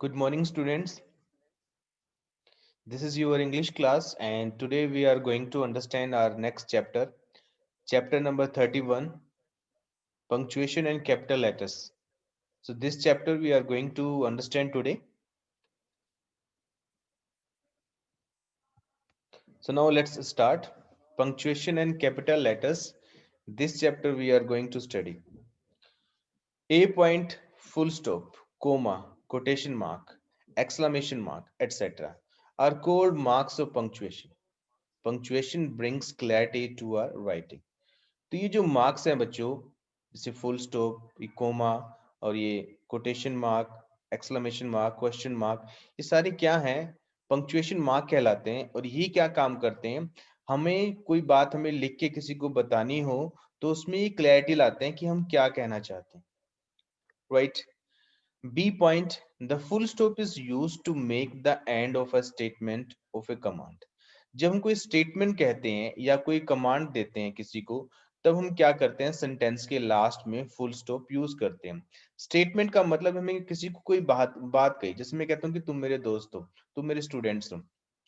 Good morning, students. This is your English class, and today we are going to understand our next chapter, chapter number 31, punctuation and capital letters. So, this chapter we are going to understand today. So, now let's start. Punctuation and capital letters. This chapter we are going to study. A point, full stop, comma, quotation mark, exclamation mark, etc. are called marks of punctuation. Punctuation brings clarity to our writing. तो ये जो marks हैं बच्चों, जैसे full stop, ये coma और ये quotation mark, exclamation mark, question mark, ये सारे क्या हैं? पंक्चुएशन मार्क कहलाते हैं। और ये क्या काम करते हैं? हमें कोई बात हमें लिख के किसी को बतानी हो तो उसमें ये क्लैरिटी लाते हैं कि हम क्या कहना चाहते हैं, right? B point, the full stop is used to make the end of a statement of a command. जब हम कोई स्टेटमेंट कहते हैं या कोई कमांड देते हैं किसी को, तब हम क्या करते हैं? सेंटेंस के लास्ट में फुल स्टॉप यूज करते हैं। स्टेटमेंट का मतलब हमें किसी को कोई बात बात कही, जैसे मैं कहता हूँ कि तुम मेरे दोस्त हो, तुम मेरे स्टूडेंट्स हो,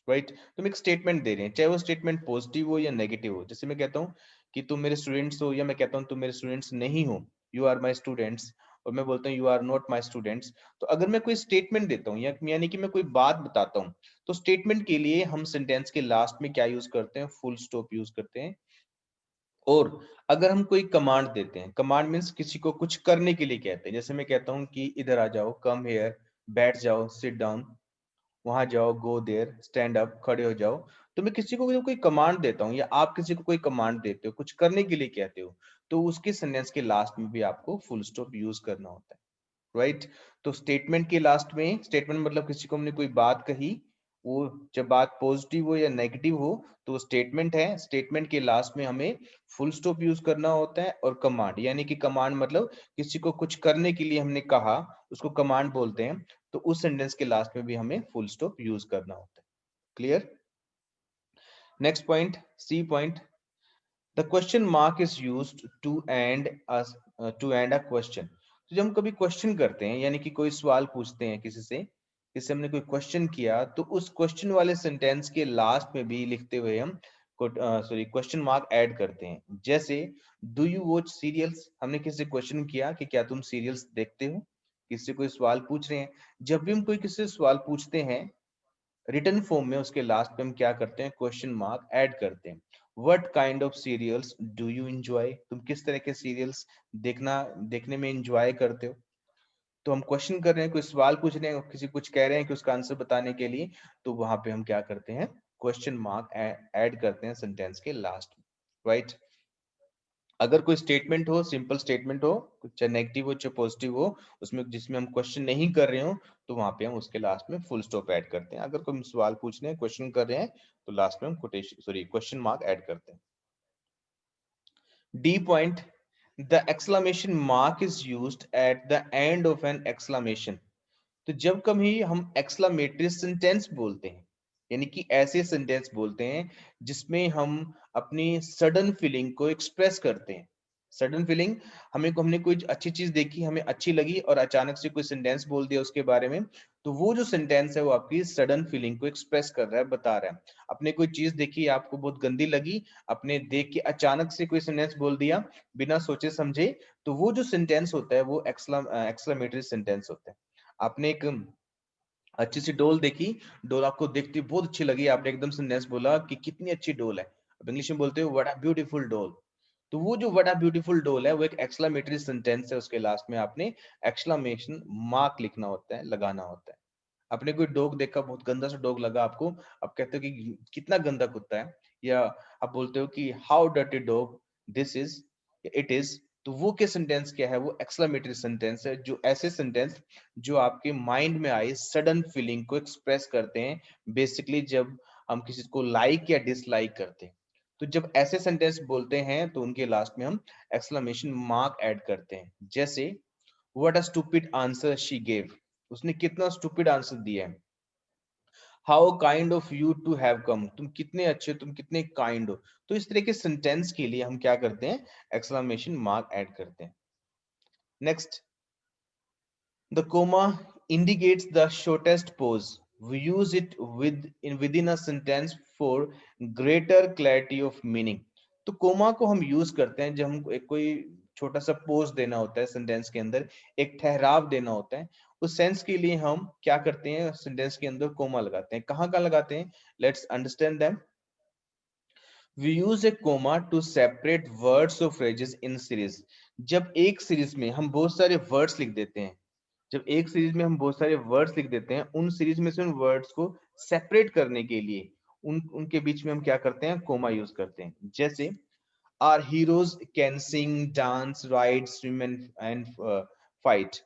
राइट? तुम एक स्टेटमेंट दे रहे हैं, चाहे वो स्टेटमेंट पॉजिटिव हो या नेगेटिव हो। जैसे मैं कहता हूँ कि तुम मेरे स्टूडेंट्स हो, या मैं कहता हूँ तुम मेरे स्टूडेंट्स नहीं हो, यू आर माई स्टूडेंट्स, और मैं बोलता हूँ you are not my students. तो अगर मैं कोई स्टेटमेंट देता हूँ या यानी कि मैं कोई बात बताता हूँ, तो स्टेटमेंट के लिए हम सेंटेंस के लास्ट में क्या यूज करते हैं? फुल स्टॉप यूज करते हैं। और अगर हम कोई कमांड देते हैं, कमांड मीन्स किसी को कुछ करने के लिए कहते हैं। जैसे मैं कहता हूँ कि इधर आ जाओ, कम हेयर, बैठ जाओ, सिट डाउन, वहां जाओ, गो देयर, स्टैंड अप, खड़े हो जाओ। तो मैं किसी को जब कोई कमांड देता हूँ या आप किसी को कोई कमांड देते हो, कुछ करने के लिए कहते हो, तो उसके सेंटेंस के लास्ट में भी आपको फुल स्टॉप यूज करना होता है, राइट? तो स्टेटमेंट के लास्ट में, स्टेटमेंट मतलब किसी को हमने कोई बात कही, वो जब बात पॉजिटिव हो या नेगेटिव हो तो स्टेटमेंट है। स्टेटमेंट के लास्ट में हमें फुल स्टॉप यूज करना होता है। और कमांड यानी कि कमांड मतलब किसी को कुछ करने के लिए हमने कहा, उसको कमांड बोलते हैं। तो उस सेंटेंस के लास्ट में भी हमें फुल स्टॉप यूज करना होता है। Clear? Next point, C point, the question mark is used to end a question. तो जब हम कभी क्वेश्चन करते हैं, यानी कि कोई सवाल पूछते हैं किसी से, किसी हमने कोई क्वेश्चन किया, तो उस क्वेश्चन वाले सेंटेंस के लास्ट में भी लिखते हुए हम क्वेश्चन मार्क ऐड करते हैं। जैसे डू यू वॉच सीरियल्स, हमने किसी से क्वेश्चन किया कि क्या तुम सीरियल्स देखते हो, किसी से कोई सवाल पूछ रहे हैं। जब भी हम कोई किसी से सवाल पूछते हैं रिटन फॉर्म में, उसके लास्ट पे हम क्या करते हैं? क्वेश्चन मार्क ऐड करते हैं। What kind of serials do you enjoy, तुम किस तरह के सीरियल्स देखने में एंजॉय करते हो। तो हम क्वेश्चन कर रहे हैं, कोई सवाल पूछ रहे हैं, किसी कुछ कह रहे हैं कि उसका आंसर बताने के लिए, तो वहां पे हम क्या करते हैं? क्वेश्चन मार्क ऐड करते हैं सेंटेंस के लास्ट में, राइट? अगर कोई स्टेटमेंट हो, सिंपल स्टेटमेंट हो, चाहे नेगेटिव हो चाहे पॉजिटिव हो, उसमें जिसमें हम क्वेश्चन नहीं कर रहे हो, तो वहां पे हम उसके लास्ट में फुल स्टॉप ऐड करते हैं। अगर कोई सवाल पूछ रहे हैं, क्वेश्चन कर रहे हैं, तो लास्ट में हम कोटेशन क्वेश्चन मार्क ऐड करते हैं। D point, the exclamation mark is used at the end of an exclamation. तो जब कभी हम एक्सक्लेमेटरी सेंटेंस बोलते हैं, यानी कि ऐसे सेंटेंस बोलते हैं जिसमें हम अपनी सडन फीलिंग को एक्सप्रेस करते हैं। सडन फीलिंग, हमने कोई अच्छी चीज देखी, हमें अच्छी लगी, और अचानक से कोई सेंटेंस बोल दिया उसके बारे में, तो वो जो सेंटेंस है वो आपकी सडन फीलिंग को एक्सप्रेस कर रहा है, बता रहा है। आपने कोई चीज देखी, आपको बहुत गंदी लगी, आपने देख के अचानक से कोई सेंटेंस बोल दिया बिना सोचे समझे, तो वो जो सेंटेंस होता है वो एक्सक्लेमेटरी सेंटेंस होता है। आपने एक अच्छी सी डोल देखी, डोल आपको देखती बहुत अच्छी लगी, आपने एकदम से नेस बोला कि कितनी अच्छी डोल है। अब इंग्लिश में बोलते हो व्हाट अ ब्यूटीफुल डोल। तो वो जो व्हाट अ ब्यूटीफुल डोल है वो एक एक्सक्लेमेटरी सेंटेंस है, उसके लास्ट में आपने एक्सक्लेमेशन मार्क लिखना होता है, लगाना होता है। आपने कोई डॉग देखा, बहुत गंदा सा डॉग लगा आपको, आप कहते हो कि कितना गंदा कुत्ता है, या आप बोलते हो कि how dirty dog this is, it is. तो वो के सेंटेंस क्या है? वो एक्सक्लेमेटरी सेंटेंस है, जो ऐसे सेंटेंस जो आपके माइंड में आई सडन फीलिंग को एक्सप्रेस करते हैं। बेसिकली जब हम किसी को लाइक या डिसलाइक करते हैं, तो जब ऐसे सेंटेंस बोलते हैं तो उनके लास्ट में हम एक्सक्लेमेशन मार्क ऐड करते हैं। जैसे what a stupid answer she gave, उसने कितना स्टूपिड आंसर दिया है। How kind of you to have come, तुम कितने अच्छे, तुम कितने काइंड हो। तो इस तरह के सेंटेंस के लिए हम क्या करते हैं? एक्सक्लेमेशन मार्क ऐड करते हैं। Next, the comma indicates the shortest pause. We use it within a sentence for greater clarity of meaning. तो कोमा को हम यूज करते हैं जब हम कोई छोटा सा पोज देना होता है सेंटेंस के अंदर, एक ठहराव देना होता है, उस सेंस के लिए हम क्या करते हैं, सेंटेंस के अंदर कोमा लगाते हैं। कहाँ कहाँ लगाते हैं, let's understand them. We use a comma to separate words or phrases in series. जब एक सीरीज में हम बहुत सारे वर्ड्स लिख देते हैं, जब एक सीरीज में हम बहुत सारे वर्ड्स लिख देते हैं, उन सीरीज में से उन वर्ड्स को सेपरेट करने के लिए उनके बीच में हम क्या करते हैं, कोमा यूज करते हैं। जैसे our heroes can sing, dance, ride, swim and fight.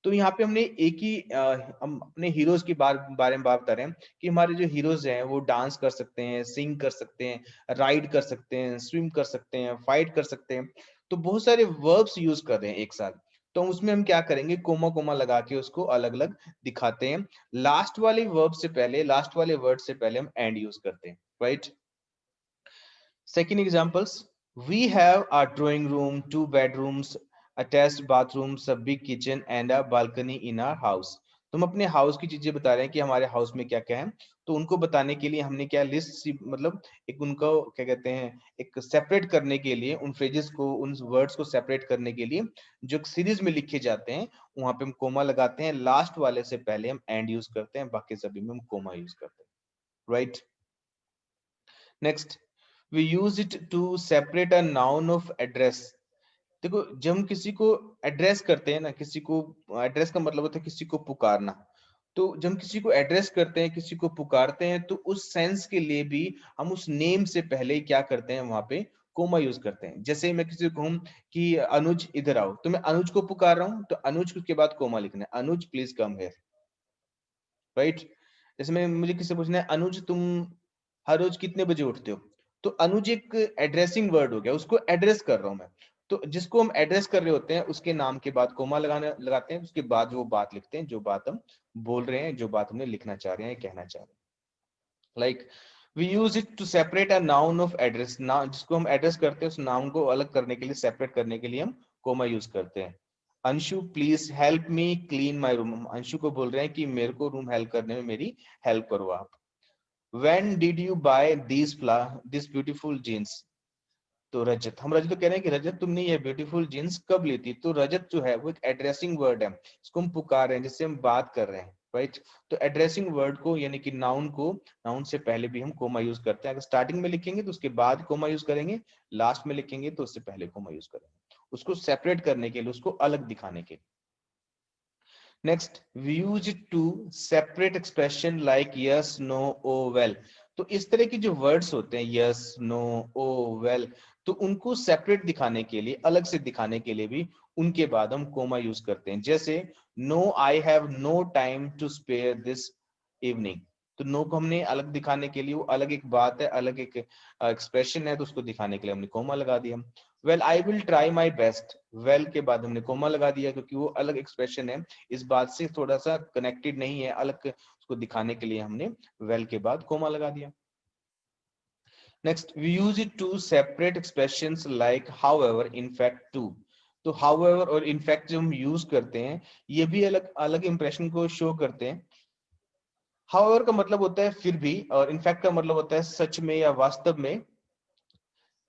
तो यहाँ पे हमने एक ही हम अपने हीरोज की बारे में बात कर रहे हैं कि हमारे जो हीरोज हैं वो डांस कर सकते हैं, सिंग कर सकते हैं, राइड कर सकते हैं, स्विम कर सकते हैं, फाइट कर सकते हैं। तो बहुत सारे वर्ब्स यूज कर रहे हैं एक साथ, तो उसमें हम क्या करेंगे, कोमा कोमा लगा के उसको अलग अलग दिखाते हैं। लास्ट वाले वर्ब से पहले, लास्ट वाले वर्ड से पहले हम एंड यूज करते हैं, right. Second examples, we have a drawing room, two bedrooms, attached bathrooms, a big kitchen and a balcony in our house. तुम अपने हाउस की चीजें बता रहे हैं कि हमारे हाउस में क्या क्या है, तो उनको बताने के लिए हमने क्या लिस्ट, मतलब एक उनको क्या कहते हैं, एक सेपरेट करने के लिए उन फ्रेजेस को, उन वर्ड्स को सेपरेट करने के लिए जो सीरीज में लिखे जाते हैं वहां पे हम कोमा लगाते हैं। लास्ट वाले से पहले हम एंड यूज करते हैं, बाकी सभी में हम कोमा यूज करते हैं, right. Next, we use it to separate a noun of address. देखो जब हम किसी को एड्रेस करते हैं ना, किसी को एड्रेस का मतलब होता है किसी को पुकारना। तो जब हम किसी को एड्रेस करते हैं, किसी को पुकारते हैं, तो उस सेंस के लिए भी हम उस नेम से पहले क्या करते हैं, वहां पे कोमा यूज करते हैं। जैसे मैं किसी को कहूं कि अनुज इधर आओ, तो मैं अनुज को पुकार रहा हूं, तो अनुज के बाद कोमा लिखना है, अनुज प्लीज कम हियर, राइट। जैसे मैं, मुझे किसी से पूछना है, अनुज तुम हर रोज कितने बजे उठते हो, तो अनुज एक एड्रेसिंग वर्ड हो गया, उसको एड्रेस कर रहा हूं मैं। तो जिसको हम एड्रेस कर रहे होते हैं उसके नाम के बाद कोमा लगाते हैं, उसके बाद वो बात लिखते हैं जो बात हम बोल रहे हैं, जो बात हमने लिखना चाह रहे हैं, कहना चाह रहे हैं। Like we use it to separate a noun of address, ना जिसको हम एड्रेस करते हैं उस नाउन को अलग करने के लिए, सेपरेट करने के लिए हम कोमा यूज करते हैं। Anshu please help me clean my room, Anshu को बोल रहे हैं कि मेरे को रूम हेल्प करने में मेरी हेल्प करो आप। When did you buy these beautiful jeans? तो रजत, हम रजत को कह रहे हैं कि रजत तुमने ये ब्यूटीफुल जीन्स कब ली थी। तो रजत जो है वो एक एड्रेसिंग वर्ड है, इसको हम पुकार रहे हैं, जिससे हम बात कर रहे हैं, राइट। तो एड्रेसिंग वर्ड को यानी कि नाउन को, नाउन से पहले भी हम कोमा यूज करते हैं। अगर स्टार्टिंग में लिखेंगे तो उसके बाद कोमा यूज करेंगे, लास्ट में लिखेंगे तो उससे पहले कोमा यूज करेंगे, उसको सेपरेट करने के लिए, उसको अलग दिखाने के लिए। Next, we use it to separate expression like yes, no, oh, well. तो इस तरह की जो वर्ड्स होते हैं yes, no, oh, well, तो उनको सेपरेट दिखाने के लिए, अलग से दिखाने के लिए भी उनके बाद हम कोमा यूज करते हैं। जैसे no, I have no time to spare this evening। तो नो को हमने अलग दिखाने के लिए, वो अलग एक बात है, अलग एक एक्सप्रेशन है, तो उसको दिखाने के लिए हमने कोमा लगा दिया। Well I will try my best, well के बाद हमने कोमा लगा दिया क्योंकि वो अलग एक्सप्रेशन है, इस बात से थोड़ा सा कनेक्टेड नहीं है, अलग उसको दिखाने के लिए हमने वेल के बाद कोमा लगा दिया। Next, we use it to separate expressions like however, in fact, too. तो हाउएवर और इनफैक्ट जो हम यूज करते हैं, ये भी अलग अलग इंप्रेशन को शो करते हैं। हाउएवर का मतलब होता है फिर भी, और इनफैक्ट का मतलब होता है सच में या वास्तव में।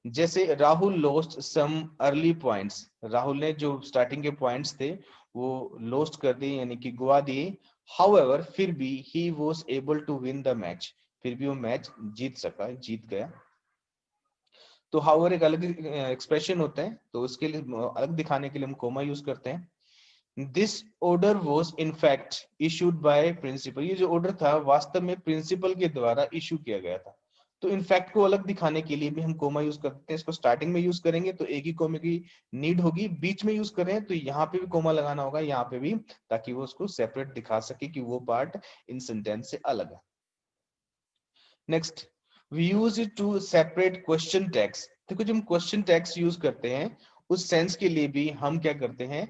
जैसे Rahul lost some early points, Rahul ने जो स्टार्टिंग के पॉइंट्स थे वो लॉस्ट कर दिए, यानी कि गुआ दिए। हाउएवर, फिर भी, he was able to win the match, फिर भी वो मैच जीत सका, जीत गया। तो हाउएवर एक अलग एक्सप्रेशन होता है, तो उसके लिए अलग दिखाने के लिए हम कोमा यूज करते हैं। This order was in fact issued by principal, ये जो ऑर्डर था वास्तव में प्रिंसिपल के द्वारा इशू किया गया था। तो इनफैक्ट को अलग दिखाने के लिए भी हम कोमा यूज करते हैं। इसको स्टार्टिंग में यूज करेंगे तो एक ही कोमे की नीड होगी, बीच में यूज करें तो यहाँ पे भी कोमा लगाना होगा, यहाँ पे भी, ताकि वो उसको सेपरेट दिखा सके कि वो पार्ट इन सेंटेंस से अलग है। Next, we use it to separate question tags. देखो जब हम क्वेश्चन टैग्स यूज करते हैं उस सेंस के लिए भी हम क्या करते हैं,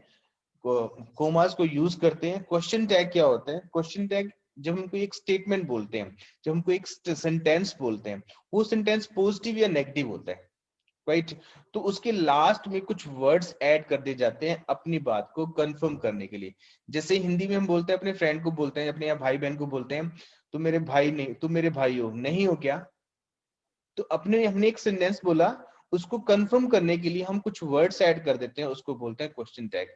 कोमास को यूज करते हैं। क्वेश्चन टैग क्या होता है, क्वेश्चन टैग जब हम कोई एक स्टेटमेंट बोलते हैं, जब हम कोई एक सेंटेंस बोलते हैं, वो सेंटेंस पॉजिटिव या नेगेटिव होता है, राइट। तो उसके लास्ट में कुछ वर्ड्स ऐड कर दिए जाते हैं अपनी बात को कंफर्म करने के लिए। जैसे हिंदी में हम बोलते हैं, अपने फ्रेंड को बोलते हैं, अपने या भाई बहन को बोलते हैं, तुम मेरे भाई नहीं, तुम मेरे भाई हो, नहीं हो क्या? तो अपने हमने एक सेंटेंस बोला, उसको कंफर्म करने के लिए हम कुछ वर्ड्स ऐड कर देते हैं, उसको बोलते हैं क्वेश्चन टैग।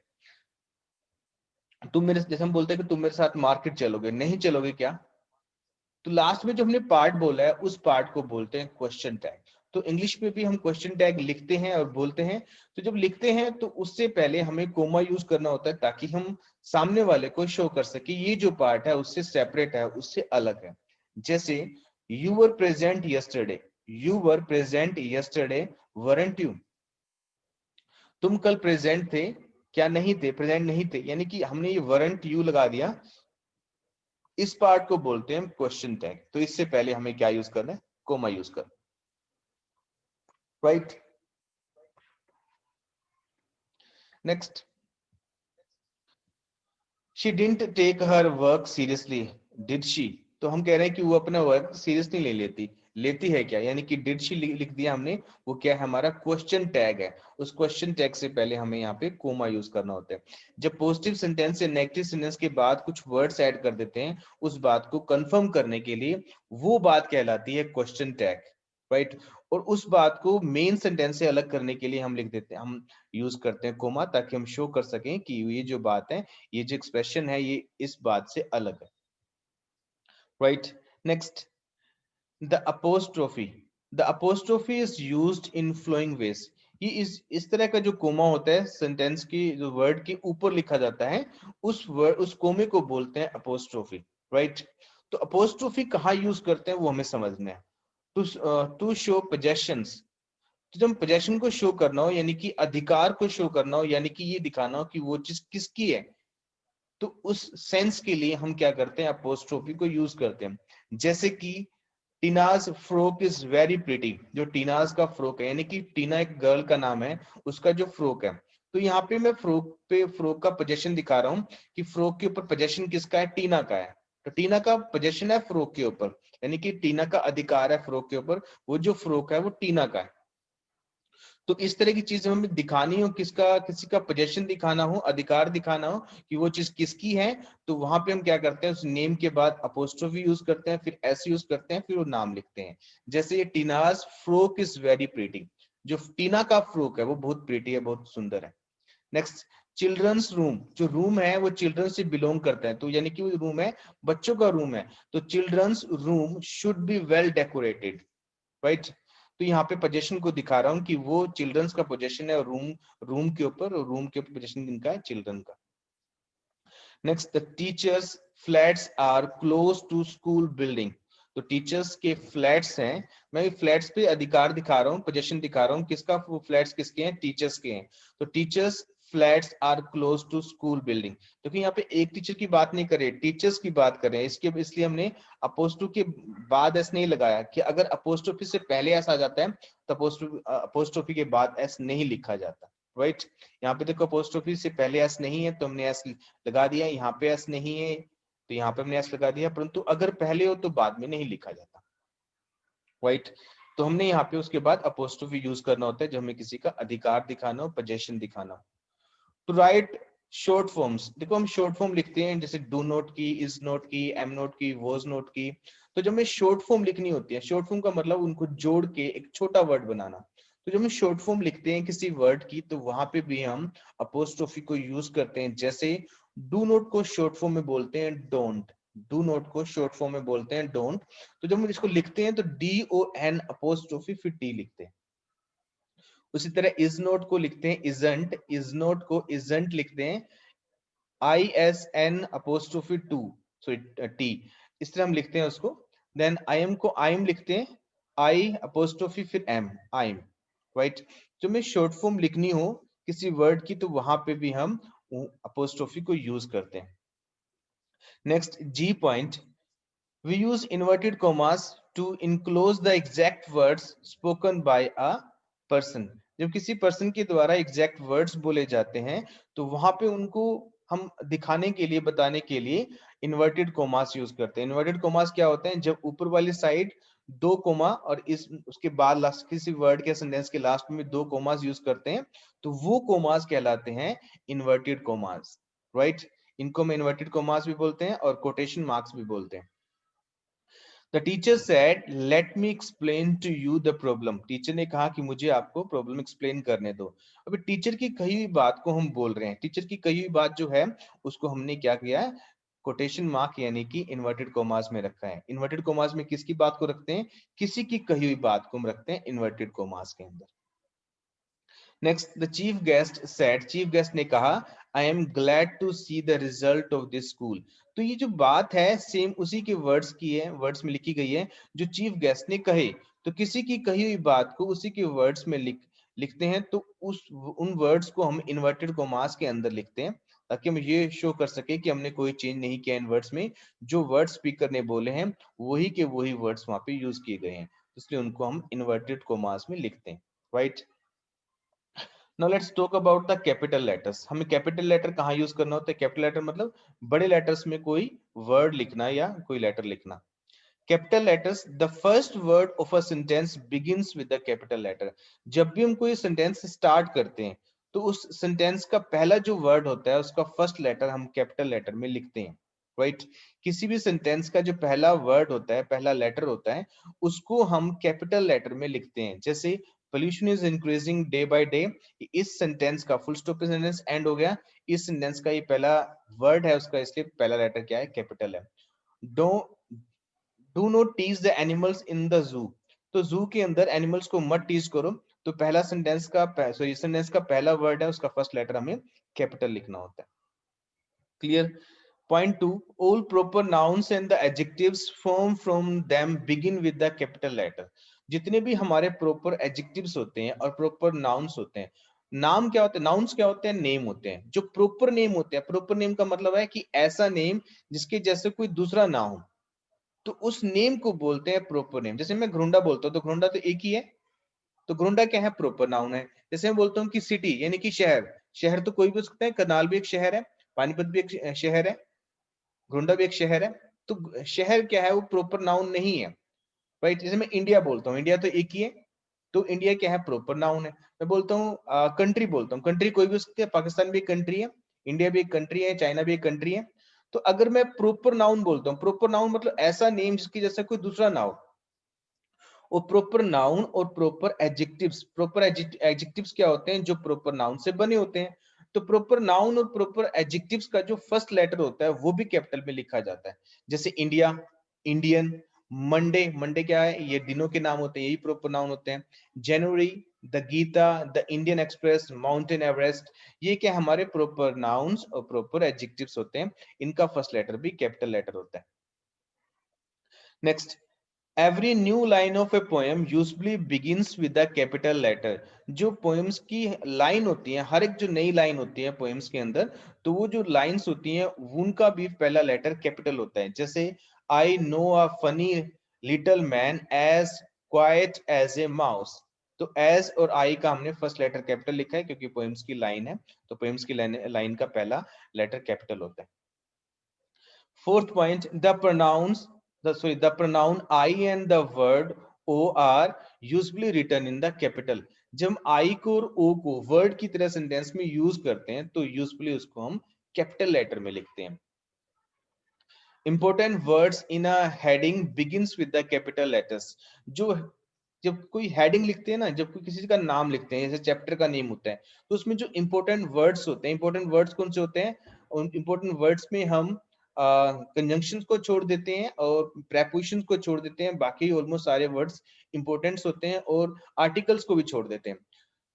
तुम मेरे, जैसे हम बोलते हैं कि तुम मेरे साथ मार्केट चलोगे, नहीं चलोगे क्या? तो लास्ट में जो हमने पार्ट बोला है उस पार्ट को बोलते हैं क्वेश्चन टैग। तो इंग्लिश में भी हम क्वेश्चन टैग लिखते हैं और बोलते हैं। तो जब लिखते हैं तो उससे पहले हमें कोमा यूज करना होता है, ताकि हम सामने वाले को शो कर सके ये जो पार्ट है उससे सेपरेट है, उससे अलग है। जैसे you were present yesterday, you were present yesterday weren't you, तुम कल प्रेजेंट थे क्या नहीं थे, प्रेजेंट नहीं थे, यानी कि हमने ये वरंट यू लगा दिया। इस पार्ट को बोलते हैं क्वेश्चन टैग। तो इससे पहले हमें क्या यूज करना है, कोमा यूज करना, right. Next, she didn't take her work seriously, did she? तो हम कह रहे हैं कि वो अपना वर्क सीरियस नहीं ले लेती, लेती है क्या, यानी कि डिड शी लिख दिया हमने, वो क्या है, हमारा क्वेश्चन टैग है। उस क्वेश्चन टैग से पहले हमें यहाँ पे कोमा यूज करना होता है। जब पॉजिटिव सेंटेंस या नेगेटिव सेंटेंस के बाद कुछ वर्ड्स ऐड कर देते हैं उस बात को कंफर्म करने के लिए, वो बात कहलाती है क्वेश्चन टैग, राइट। और उस बात को मेन सेंटेंस से अलग करने के लिए हम लिख देते हैं, हम यूज करते हैं कोमा, ताकि हम शो कर सकें कि ये जो बात है, ये जो एक्सप्रेशन है, ये इस बात से अलग है, right. Next, the apostrophe, the apostrophe is used in following ways. ये इस तरह का जो कोमा होता है सेंटेंस की जो वर्ड के ऊपर लिखा जाता है, उस कोमे को बोलते हैं अपोस्ट्रोफी, राइट। तो अपोस्ट्रोफी कहाँ यूज करते हैं वो हमें समझना है। टू शो पोजेशंस, तो जब पोजेशन को शो करना हो, यानी कि अधिकार को शो करना हो, यानी कि ये दिखाना हो कि वो चीज किसकी है, तो उस सेंस के लिए हम क्या करते हैं, अपोस्ट्रोफी को यूज करते हैं। जैसे कि Tina's frock is very pretty, जो टीनाज का फ्रॉक है, यानी कि टीना एक गर्ल का नाम है, उसका जो फ्रॉक है। तो यहाँ पे मैं फ्रॉक का पोजेशन दिखा रहा हूँ कि फ्रॉक के ऊपर पोजेशन किसका है, टीना का है। तो टीना का पोजेशन है फ्रॉक के ऊपर, यानी कि टीना का अधिकार है फ्रॉक के ऊपर, वो जो फ्रॉक है वो टीना का है। तो इस तरह की चीज हमें दिखानी हो, किसका, किसी का पोजेशन दिखाना हो, अधिकार दिखाना हो कि वो चीज किसकी है, तो वहां पे हम क्या करते हैं, उस नेम के बाद अपोस्ट्रोफी यूज करते हैं, फिर एस यूज करते हैं, फिर वो नाम लिखते हैं। जैसे ये Tina's frock is very pretty, जो टीना का फ्रॉक है वो बहुत प्रीटी है, बहुत सुंदर है। नेक्स्ट, चिल्ड्रंस रूम, जो रूम है वो चिल्ड्रन से बिलोंग करता है, तो यानी कि वो रूम है, बच्चों का रूम है। तो children's room should be well decorated, right. तो यहाँ पे पोजेशन को दिखा रहा हूँ कि वो चिल्ड्रंस का पोजेशन है, रूम, रूम के ऊपर, और रूम के ऊपर पोजेशन इनका है चिल्ड्रन का। Next, the teachers flats are close to school building, तो टीचर्स के फ्लैट्स हैं, मैं फ्लैट्स पे अधिकार दिखा रहा हूँ, पोजेशन दिखा रहा हूँ, किसका, वो फ्लैट्स किसके हैं, टीचर्स के हैं। तो teachers flats are close to school building, क्योंकि यहाँ पे एक टीचर की बात नहीं कर रहे, टीचर्स की बात कर रहे हैं, इसके इसलिए हमने अपोस्ट्रोफी के बाद एस नहीं लगाया, कि अगर अपोस्ट्रोफी से पहले एस आ जाता है तो अपोस्ट्रोफी के बाद एस नहीं लिखा जाता, राइट। यहाँ पे देखो अपोस्ट्रोफी से पहले एस नहीं है तो हमने एस लगा दिया, यहाँ पे एस नहीं है तो यहाँ पे हमने एस लगा दिया, परंतु अगर पहले हो तो बाद में नहीं लिखा जाता, राइट। तो हमने यहाँ पे उसके बाद अपोस्ट्रोफी यूज करना होता है जब हमें किसी का अधिकार दिखाना हो, पोजेशन दिखाना हो। टू राइट शॉर्ट फॉर्म्स, देखो हम शॉर्ट फॉर्म लिखते हैं, जैसे डू नोट की, इज नोट की, एम नोट की, वॉज नोट की। तो जब हमें शॉर्ट फॉर्म लिखनी होती है, शॉर्ट फॉर्म का मतलब उनको जोड़ के एक छोटा वर्ड बनाना। तो जब हम शॉर्ट फॉर्म लिखते हैं किसी वर्ड की, तो वहां पे भी हम अपोस्ट्रोफी को यूज करते हैं। जैसे डू नोट को शॉर्ट फॉर्म में बोलते हैं डोंट, डू नोट को शॉर्ट फॉर्म में बोलते हैं डोंट। तो जब हम इसको लिखते हैं तो DON अपोस्ट्रोफी फिर T लिखते हैं। उसी तरह इज नोट को लिखते हैं इजंट, इज नोट को इजंट लिखते हैं ISN apostrophe to, so T, इस तरह हम लिखते हैं उसको। देन आई एम को आई एम लिखते हैं, आई अपोस्ट्रोफी फिर एम, आई एम, राइट। जो में शॉर्ट फॉर्म लिखनी हो किसी वर्ड की, तो वहां पे भी हम अपोस्ट्रोफी को यूज करते हैं। Next, G point, we use inverted commas to enclose the exact words spoken by a person। जब किसी पर्सन के द्वारा एग्जैक्ट वर्ड्स बोले जाते हैं तो वहां पे उनको हम दिखाने के लिए, बताने के लिए इन्वर्टेड कोमास यूज करते हैं। इन्वर्टेड कोमास क्या होते हैं? जब ऊपर वाली साइड दो कोमा और इस उसके बाद लास्ट किसी वर्ड के सेंटेंस के लास्ट में दो कोमास यूज करते हैं, तो वो कोमास कहलाते हैं इन्वर्टेड कोमास, राइट। इनको हम इन्वर्टेड कोमास भी बोलते हैं और कोटेशन मार्क्स भी बोलते हैं। The teacher said let me explain to you the problem. Teacher ने कहा कि मुझे आपको प्रॉब्लम एक्सप्लेन करने दो। अभी टीचर की कही हुई बात को हम बोल रहे हैं, टीचर की कही हुई बात जो है उसको हमने क्या किया है? कोटेशन मार्क यानी कि इन्वर्टेड कोमास में रखा है। इन्वर्टेड कोमास में किसकी बात को रखते हैं? किसी की कही हुई बात को हम रखते हैं इन्वर्टेड कोमास के अंदर। Next, the chief guest said, chief guest ने कहा I am glad to see the result of this school. तो ये जो बात है सेम उसी के वर्ड्स की है, वर्ड्स में लिखी गई है जो चीफ गेस्ट ने कहे। तो किसी की कही हुई बात को उसी के वर्ड्स में लिखते हैं, तो उन वर्ड्स को हम इन्वर्टेड कोमास के अंदर लिखते हैं, ताकि हम ये शो कर सके कि हमने कोई चेंज नहीं किया इन वर्ड्स में। जो वर्ड स्पीकर ने बोले हैं वही के वही वर्ड्स वहां पे यूज किए गए हैं, इसलिए उनको हम इन्वर्टेड कोमास में लिखते हैं, right. Now let's talk about the capital letters. हमें कैपिटल लेटर कहाँ यूज करना होता है? कैपिटल लेटर मतलब बड़े लेटर्स में कोई वर्ड लिखना या कोई लेटर लिखना। Capital letters, the first word of a sentence begins with the capital letter. जब भी हम कोई सेंटेंस स्टार्ट करते हैं तो उस सेंटेंस का पहला जो वर्ड होता है उसका फर्स्ट लेटर हम कैपिटल लेटर में लिखते हैं, राइट। किसी भी सेंटेंस का जो पहला वर्ड होता है, पहला लेटर होता है, उसको हम कैपिटल लेटर में लिखते हैं। जैसे pollution is increasing day by day, इस सेंटेंस का फुल स्टॉप पे सेंटेंस एंड हो गया। इस सेंटेंस का ये पहला वर्ड है उसका, इसलिए पहला लेटर क्या है? कैपिटल है। Do do not tease the animals in the zoo. तो जू के अंदर एनिमल्स को मत टीज करो, तो पहला सेंटेंस का सॉरी सेंटेंस का पहला वर्ड है उसका फर्स्ट लेटर हमें कैपिटल लिखना होता है। Clear? Point two, all proper nouns and the adjectives formed from them begin with the capital letter। जितने भी हमारे proper adjectives होते हैं और proper nouns होते हैं, नाम क्या होते हैं? नाउन्स क्या होते हैं? नेम होते हैं। जो proper name होते हैं, proper name का मतलब है कि ऐसा नेम जिसके जैसे कोई दूसरा ना हो, तो उस नेम को बोलते हैं proper name। जैसे मैं घुंडा बोलता हूँ तो घुंडा तो एक ही है, तो घुंडा क्या है? proper noun है। जैसे मैं बोलता हूँ कि सिटी यानी कि शहर, शहर तो कोई भी हो सकता है, करनाल भी एक शहर है, पानीपत भी एक शहर है, घुंडा भी एक शहर है। तो शहर क्या है? वो प्रॉपर नाउन नहीं है, राइट। जैसे मैं इंडिया बोलता हूँ, इंडिया तो एक ही है, तो इंडिया क्या है? प्रॉपर नाउन है। मैं बोलता हूँ कंट्री, बोलता हूँ कंट्री कोई भी हो सकती है, पाकिस्तान भी एक कंट्री है, इंडिया भी एक कंट्री है, चाइना भी एक कंट्री है। तो अगर मैं प्रॉपर नाउन बोलता हूँ, प्रॉपर नाउन मतलब ऐसा नेम जिसकी जैसा कोई दूसरा ना हो, और प्रॉपर नाउन और प्रॉपर एडजेक्टिव्स, प्रॉपर एडजेक्टिव्स क्या होते हैं? जो प्रॉपर नाउन से बने होते हैं। तो प्रॉपर नाउन और प्रॉपर एडजेक्टिव्स का जो फर्स्ट लेटर होता है वो भी कैपिटल में लिखा जाता है। जैसे इंडिया, इंडियन, मंडे, मंडे क्या है? ये दिनों के नाम होते हैं, यही प्रॉपर नाउन होते हैं। January, the Gita, the Indian Express, mountain Everest, ये क्या हमारे प्रॉपर नाउन्स और प्रॉपर एडजेक्टिव्स होते हैं, इनका फर्स्ट लेटर भी कैपिटल लेटर होता है। Next, every new line of a poem usually begins with a capital letter। जो poems की लाइन होती है, हर एक जो नई लाइन होती है poems के अंदर, तो वो जो लाइंस होती हैं उनका भी पहला लेटर कैपिटल होता है। जैसे I know a funny little man as quiet as a mouse। तो as और I का हमने फर्स्ट लेटर कैपिटल लिखा है क्योंकि poems की लाइन है, तो poems की लाइन का पहला लेटर कैपिटल होता है। Fourth point, the pronoun I and the word O are usually written in the capital। जब हम I को और O को वर्ड की तरह सेंटेंस में यूज करते हैं तो यूजुअली उसको हम कैपिटल लेटर में लिखते हैं। Important words in a heading begins with the capital letters। जो जब कोई हेडिंग लिखते हैं ना, जब कोई किसी का नाम लिखते हैं, जैसे चैप्टर का नेम होता है, तो उसमें जो इंपॉर्टेंट वर्ड्स होते हैं, इंपॉर्टेंट वर्ड्स कौन से होते हैं? उन इंपॉर्टेंट वर्ड्स में हम कंजंक्शंस को छोड़ देते हैं और प्रेपोजिशंस को छोड़ देते हैं, बाकी ऑलमोस्ट सारे वर्ड्स इंपॉर्टेंट्स होते हैं, और आर्टिकल्स को भी छोड़ देते हैं।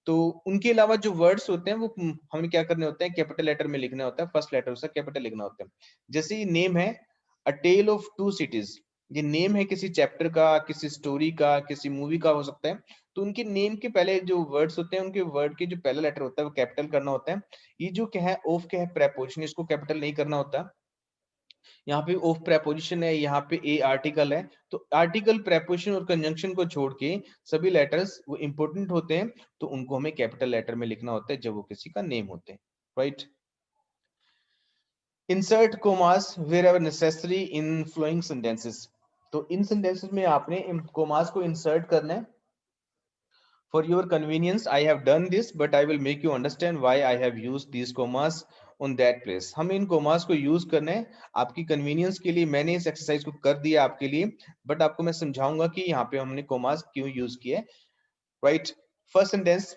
तो उनके अलावा जो वर्ड्स होते हैं वो हमें क्या करने होते हैं? कैपिटल लेटर में लिखना होता है, फर्स्ट लेटर उसका कैपिटल लिखना होता है। जैसे ये नेम है अ टेल ऑफ टू सिटीज, ये नेम है किसी चैप्टर का, किसी स्टोरी का, किसी मूवी का हो सकता है। तो उनके नेम के पहले जो वर्ड्स होते हैं, उनके वर्ड के जो पहला लेटर होता है वो कैपिटल करना होता है। ये जो क्या है? ऑफ क्या है? प्रेपोजिशन, इसको कैपिटल नहीं करना होता। यहाँ पे ऑफ प्रेपोजिशन है, यहाँ पे ए आर्टिकल है, तो आर्टिकल, प्रेपोजिशन और कंजंक्शन को छोड़ के सभी लेटर्स वो इंपॉर्टेंट होते हैं, तो उनको हमें कैपिटल लेटर में लिखना होता है जब वो किसी का नेम होते हैं, right. Insert commas wherever necessary in following sentences. तो इन सेंटेंसेस में आपने कोमास को इंसर्ट करना है। For your convenience, I have done this, but I will make you understand why I have used these commas on that place. हम इन commas को use करने हैं आपकी convenience के लिए। मैंने इस exercise को कर दिया आपके लिए, but आपको मैं समझाऊंगा कि यहाँ पे हमने commas क्यों use किए। Right? First sentence.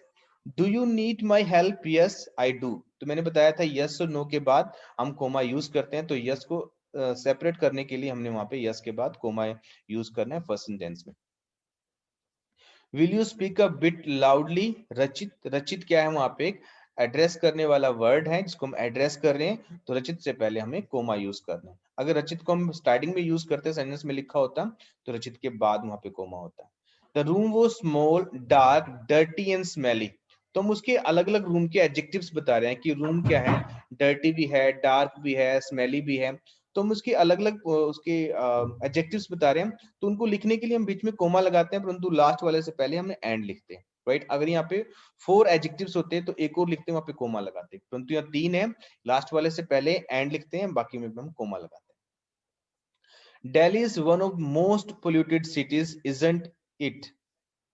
Do you need my help? Yes, I do. तो मैंने बताया था yes और no के बाद हम comma use करते हैं, तो yes को separate करने के लिए हमने वहां पे yes के बाद comma use करना है first sentence में। Will you speak a bit loudly? रचित, रचित क्या है वहां पे एक एड्रेस करने वाला वर्ड है जिसको हम एड्रेस कर रहे हैं, तो रचित से पहले हमें कोमा यूज करना है। अगर रचित को हम स्टार्टिंग में यूज करते सेंटेंस में लिखा होता तो रचित के बाद वहां पे कोमा होता। द रूम वो small dark dirty and smelly. तो हम उसके अलग अलग रूम के एडजेक्टिव्स बता रहे हैं कि रूम क्या है, डर्टी भी है, डार्क भी है, स्मेली भी है। तो हम उसके अलग अलग उसके एडजेक्टिव्स बता रहे हैं, तो उनको लिखने के लिए हम बीच में कोमा लगाते हैं, परंतु लास्ट वाले से पहले हमने एंड लिखते हैं। राइट? अगर यहाँ पे 4 एडजेक्टिव्स होते हैं तो एक और लिखते हैं, वहां पे कोमा लगाते हैं, परंतु यहाँ 3 है, लास्ट वाले से पहले एंड लिखते हैं, बाकी में हम कोमा लगाते हैं। Delhi is one of most polluted cities, isn't it?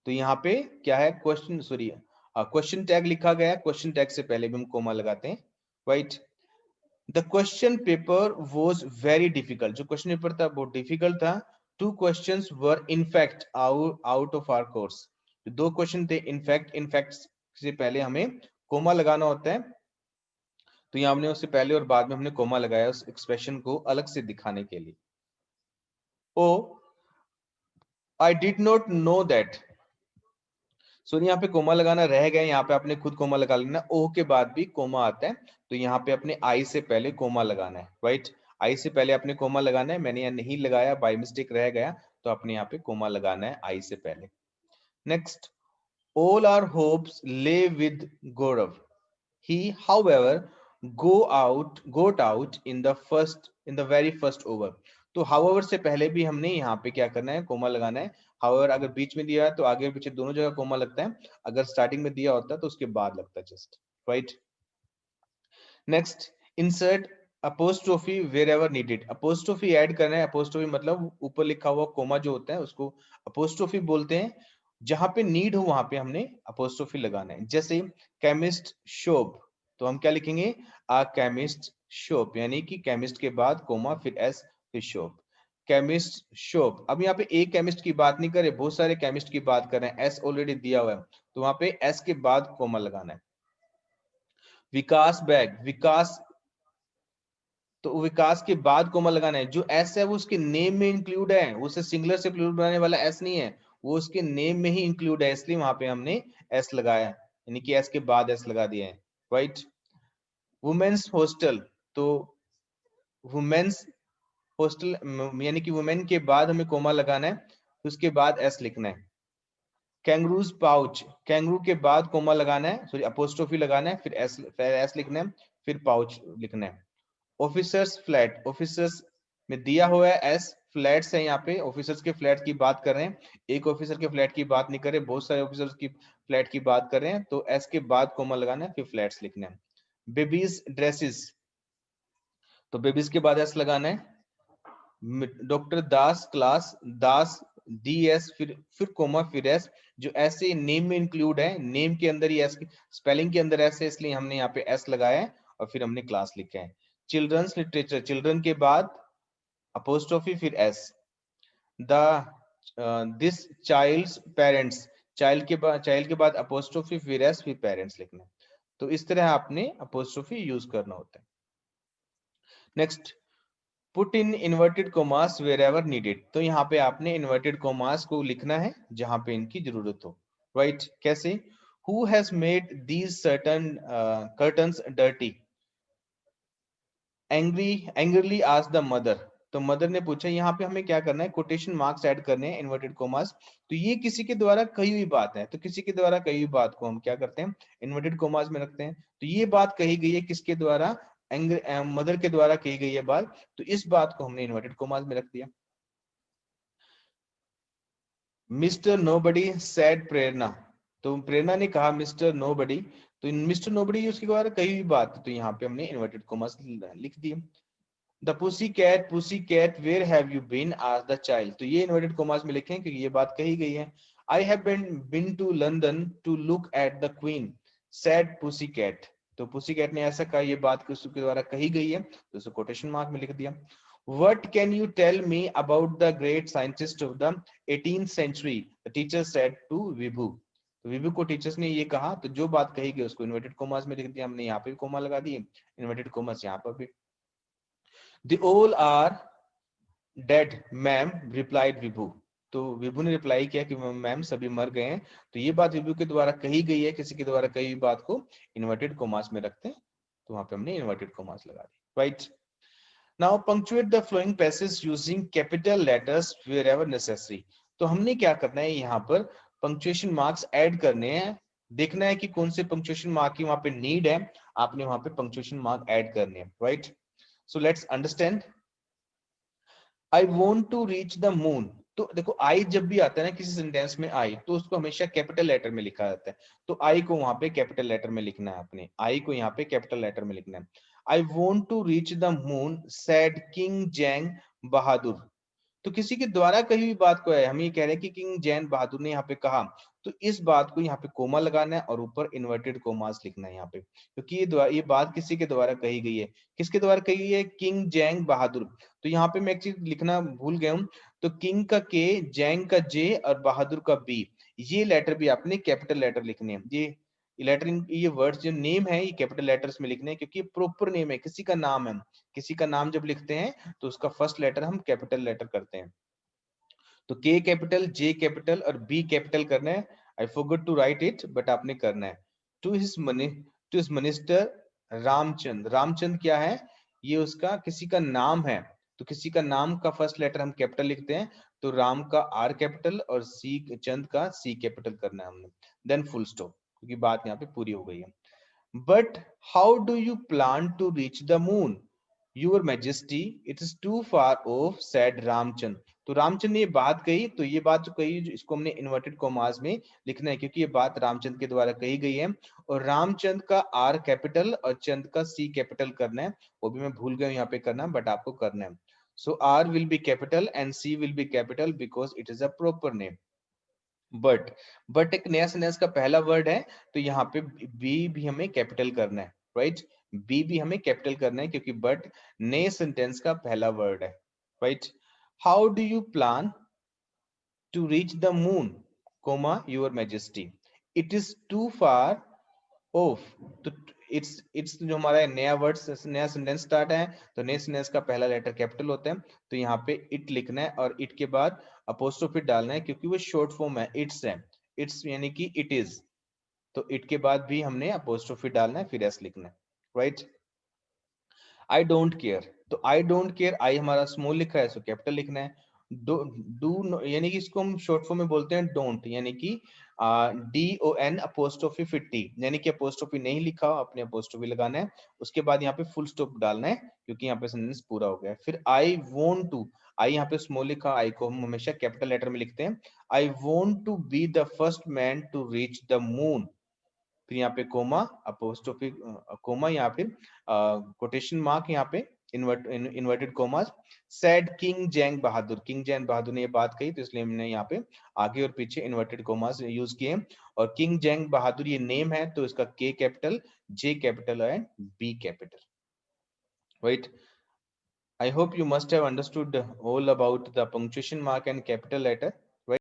तो यहाँ पे क्या है, क्वेश्चन, सॉरी क्वेश्चन टैग लिखा गया है, क्वेश्चन टैग से पहले भी हम कोमा लगाते हैं। Right? The question paper was very difficult. जो क्वेश्चन पेपर था बहुत डिफिकल्ट था। 2 questions were in fact out of our course. 2 question थे इनफैक्ट, इनफैक्ट से पहले हमें कोमा लगाना होता है, तो यहाँ हमने उससे पहले और बाद में हमने कोमा लगाया उस एक्सप्रेशन को अलग से दिखाने के लिए। Oh I did not know that. So यहाँ पे कोमा लगाना रह गया, यहाँ पे आपने खुद कोमा लगा लेना। ओ के बाद भी कोमा आता है, तो यहाँ पे अपने आई से पहले कोमा लगाना है। राइट? आई से पहले अपने कोमा लगाना है, मैंने यहाँ नहीं लगाया, बाय मिस्टेक रह गया, तो अपने यहाँ पे कोमा लगाना है आई से पहले। Next, all our hopes lay with Gaurav. He, however, got out in the very first over. तो however से पहले भी हमने यहाँ पे क्या करना है, कोमा लगाना है। however अगर बीच में दिया है तो आगे और पीछे दोनों जगह कोमा लगता है, अगर स्टार्टिंग में दिया होता है तो उसके बाद लगता है just. Right? Next, insert apostrophe wherever needed. Apostrophe add करना है। अपोस्ट्रोफी मतलब ऊपर लिखा हुआ कोमा जो होता है उसको अपोस्ट्रोफी बोलते हैं। जहां पे नीड हो वहां पे हमने अपोस्ट्रोफी लगाना है। जैसे केमिस्ट शोप, तो हम क्या लिखेंगे, आ केमिस्ट शोप, यानी कि केमिस्ट के बाद कोमा फिर एस फिर शोप, केमिस्ट शोप। अब यहाँ पे एक केमिस्ट की बात नहीं कर रहे, बहुत सारे केमिस्ट की बात कर रहे हैं, एस ऑलरेडी दिया हुआ है, तो वहां पे एस के बाद कोमा लगाना है। विकास बैग, विकास, तो विकास के बाद कोमा लगाना है। जो एस है वो उसके नेम में इंक्लूड है, उसे सिंगुलर से प्लूरल बनाने वाला एस नहीं है, वो उसके नेम में ही इंक्लूड है, इसलिए वहां पे हमने एस लगाया, यानी कि एस के बाद एस लगा दिया है। राइट? वुमेन्स हॉस्टल, तो वुमेन्स हॉस्टल यानी कि वुमेन के बाद हमें कोमा लगाना है, उसके बाद एस लिखना है। कैंगरूज पाउच, कैंगरू के बाद कोमा लगाना है, सॉरी अपोस्ट्रोफी लगाना है, फिर एस लिखना है, फिर पाउच लिखना है। ऑफिसर्स फ्लैट, ऑफिसर्स में दिया हुआ है एस, फ्लैट्स है यहाँ पे, ऑफिसर्स के फ्लैट की बात कर रहे हैं, एक ऑफिसर के फ्लैट की बात नहीं कर रहे, बहुत सारे ऑफिसर्स की फ्लैट की बात कर रहे हैं, तो एस के बाद कोमा लगाना है, फिर फ्लैट्स लिखना है। बेबीज ड्रेसेस, तो बेबीज के बाद एस लगाना है। डॉक्टर दास क्लास, दास डी एस, फिर कोमा फिर एस, जो ऐसे नेम में इंक्लूड है, नेम के अंदर ही एस, स्पेलिंग के अंदर एस है, इसलिए हमने यहाँ पे एस लगाया है, और फिर हमने क्लास लिखा है। चिल्ड्रंस लिटरेचर, चिल्ड्रन के बाद अपोस्ट्रोफी फिर S. The this child's parents, child के बाद अपोस्ट्रोफी फिर एस फिर पेरेंट्स लिखना है। तो इस तरह आपने अपोस्ट्रोफी यूज करना होता है। Next, put in inverted commas wherever needed, तो यहाँ पे आपने इन्वर्टेड कोमास को लिखना है जहां पे इनकी जरूरत हो। राइट? कैसे, who has made these certain curtains dirty, angrily asked the mother, तो मदर ने पूछा। यहाँ पे हमें क्या करना है, कोटेशन मार्क्स ऐड करने हैं, इन्वर्टेड कोमास। तो ये किसी के द्वारा कही हुई बात है, तो किसी के द्वारा कही हुई बात को हम क्या करते हैं, इन्वर्टेड कोमास में रखते हैं। तो ये बात कही गई है किसके द्वारा, मदर के द्वारा कही गई है बात, तो इस बात को हमने इन्वर्टेड कोमास में रख दिया। मिस्टर नोबडी सेड प्रेरणा, तो प्रेरणा ने कहा मिस्टर नोबडी, तो मिस्टर नोबडी उसके द्वारा कही हुई बात, तो यहाँ पे हमने इन्वर्टेड कोमास लिख दिए। The pussy cat where have you been आज द चाइल्ड, तो ये इन्वर्टेड कोमास में लिखें क्योंकि ये बात कही गई है। I have been to London to look at the queen said pussy cat, तो पुसी कैट ने ऐसा कहा, ये बात किसके द्वारा कही गई है, तो उसे कोटेशन मार्क में लिख दिया। What can you tell me about the great scientist of the 18th century? The teacher said to Vibhu. तो विभू को टीचर्स ने ये कहा, तो जो बात कही गई उसको इन्वर्टेड कोमास में लिख दिया हमने, यहाँ पे भी कोमा लगा दिए, इन्वर्टेड कोमास यहाँ पर भी। The all are dead, ma'am replied Vibhu, तो विभू ने रिप्लाई किया कि मैम सभी मर गए हैं, तो ये बात विभू के द्वारा कही गई है, किसी के द्वारा कही हुई बात को इन्वर्टेड कोमास में रखते हैं, तो वहां पे हमने इन्वर्टेड कोमास लगा दी, right. Now punctuate the flowing passage using capital letters wherever necessary. तो हमने क्या करना है, यहाँ पर पंक्चुएशन मार्क्स ऐड करने हैं, देखना है कि कौन से पंक्चुएशन मार्क की वहां पे नीड है, आपने वहां पे पंक्चुएशन मार्क ऐड करने हैं, right. So let's understand. I want to reach the moon, तो देखो आई जब भी आता है ना किसी सेंटेंस में आई, तो उसको हमेशा कैपिटल लेटर में लिखा जाता है, तो आई को वहां पे कैपिटल लेटर में लिखना है, आपने आई को यहाँ पे कैपिटल लेटर में लिखना है। I want to reach the moon said king Jang Bahadur, तो किसी के द्वारा कही हुई बात को है, हम ये कह रहे हैं कि किंग जैन बहादुर ने यहाँ पे कहा, तो इस बात को यहाँ पे कोमा लगाना है और ऊपर इन्वर्टेड कोमास लिखना है यहाँ पे, क्योंकि ये बात किसी के द्वारा कही गई है, किसके द्वारा कही गई है, किंग जैंग बहादुर। तो यहाँ पे मैं एक चीज लिखना भूल गया हूँ, तो किंग का के, जैंग का जे और बहादुर का बी, ये लेटर भी आपने कैपिटल लेटर लिखने हैं, ये लेटर, ये वर्ड्स जो नेम है ये कैपिटल लेटर्स में लिखने हैं, क्योंकि प्रॉपर नेम है, किसी का नाम है, किसी का नाम जब लिखते हैं तो उसका फर्स्ट लेटर हम कैपिटल लेटर करते हैं, तो के कैपिटल, जे कैपिटल और बी कैपिटल करना है। I forgot to write it, but आपने करना है। To his money, to his minister Ramchand, Ramchand क्या है, ये उसका किसी का नाम है, तो किसी का नाम का फर्स्ट लेटर हम कैपिटल लिखते हैं, तो राम का आर कैपिटल और सी चंद का सी कैपिटल करना है हमने, देन फुल स्टॉप, क्योंकि बात यहाँ पे पूरी हो गई है। But how do you plan to reach the moon? Your Majesty, it is too far off, said Ramchand. तो रामचंद ने ये बात कही, तो ये बात जो कही, इसको हमने इन्वर्टेड कॉमास में लिखना है, क्योंकि ये बात रामचंद के द्वारा कही गई है, और रामचंद का आर कैपिटल और चंद का सी कैपिटल करना है, वो भी मैं भूल गया यहाँ पे करना, बट आपको करना है। So R will be capital and C will be capital because it is a proper name. But, but एक नया सेंटेंस का पहला वर्ड है, तो यहाँ पे बी भी हमें कैपिटल करना है, राइट, बी भी हमें कैपिटल करना है, क्योंकि बट नए सेंटेंस का पहला वर्ड है, right. How do you plan to reach the moon, comma your majesty, it is too far off, तो इट्स जो हमारा नया वर्ड, नया सेंटेंस स्टार्ट है, तो नए सेंटेंस का पहला लेटर कैपिटल होता है, तो यहाँ पे इट लिखना है और इट के बाद अपोस्ट्रोफी डालना है, क्योंकि वो शॉर्ट फॉर्म है, इट्स है, इट्स यानी कि इट इज, तो इट के बाद भी हमने अपोस्ट्रोफी डालना है, फिर एस लिखना है, राइट। आई डोंट केयर, तो आई डोंट केयर, आई हमारा स्मॉल लिखा है, सो कैपिटल लिखना है। डू डू यानी कि इसको हम शॉर्ट फॉर्म में बोलते हैं डोंट, यानी कि डी ओ एन अपोस्ट्रोफी 50, यानी कि अपोस्ट्रोफी नहीं लिखा, अपने अपोस्ट्रोफी लगाना है, उसके बाद यहाँ पे फुल स्टॉप डालना है, क्योंकि यहाँ पे सेंटेंस पूरा हो गया है। फिर आई वॉन्ट टू, आई यहाँ पे स्मॉल लिखा, आई को हम हमेशा कैपिटल लेटर में लिखते हैं। I want to be the first man to reach the moon, फिर यहाँ पे कोमा अपोस्ट्रोफी, कोमा यहाँ पे कोटेशन मार्क, यहाँ पे inverted commas, said king Jang बहादुर, किंग जैंग बहादुर ने ये बात कही, तो इसलिए हमने यहाँ पे आगे और पीछे इन्वर्टेड कोमास यूज किए, और किंग जैंग बहादुर ये नेम है, तो इसका K capital, J capital and B capital, right. I hope you must have understood all about the punctuation mark and capital letter.